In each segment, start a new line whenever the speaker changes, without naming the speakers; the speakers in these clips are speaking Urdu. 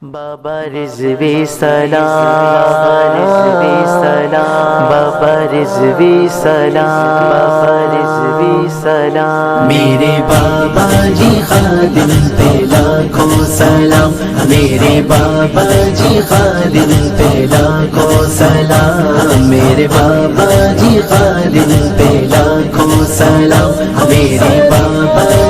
بابا رضوی سلام، بابا رضوی سلام، بابا رضوی سلام، میرے بابا جی خادم پہ لاکھوں سلام، میرے بابا جی خادم پہ لاکھوں سلام، میرے بابا جی خادم پہ لاکھوں سلام، میرے بابا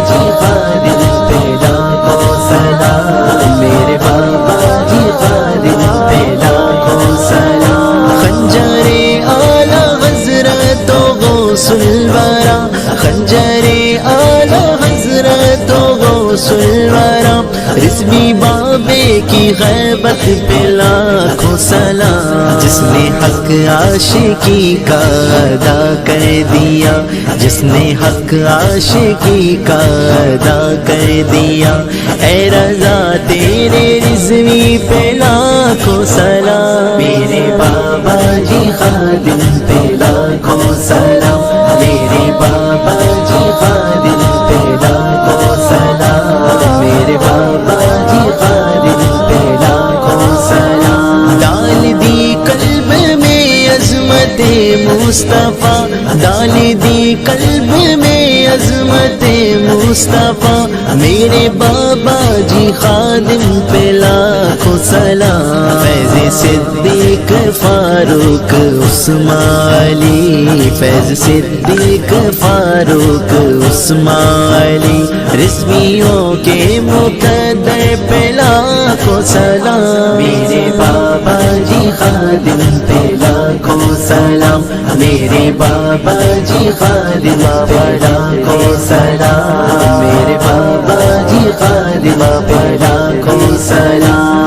جی خادم پہ لاکھوں سلام، میرے بابا جی خادم پہ لاکھوں سلام، خنجر اعلی حضرت و غوث الورا، خنجر اعلی حضرت و غوث الورا، رضوی بابے کی غیبت پہ لاکھوں سلام، جس نے حق عاشقی کا ادا کر دیا، جس نے حق عاشقی کا ادا کر دیا، اے رضا تیرے رضوی پہ لاکھوں سلام، میرے بابا جی خادم پہ لاکھوں سلام، میرے بابا جی خادم پہ لاکھوں سلام، میرے بابا جی خادم پہ لاکھوں سلام، ڈال دی قلب میں عظمت مصطفیٰ، ڈال دی قلب میں عظمت مصطفیٰ، میرے بابا جی خادم پہ لاکھوں سلام، فیض صدیق فاروق عثمان علی، فیض صدیق فاروق عثمان علی، رضویوں کے مقدر پہ لاکھوں سلام، میرے بابا جی خادم پہ لاکھوں سلام، میرے بابا جی خادم پہ لاکھوں سلام، میرے بابا جی خادم پہ لاکھوں سلام،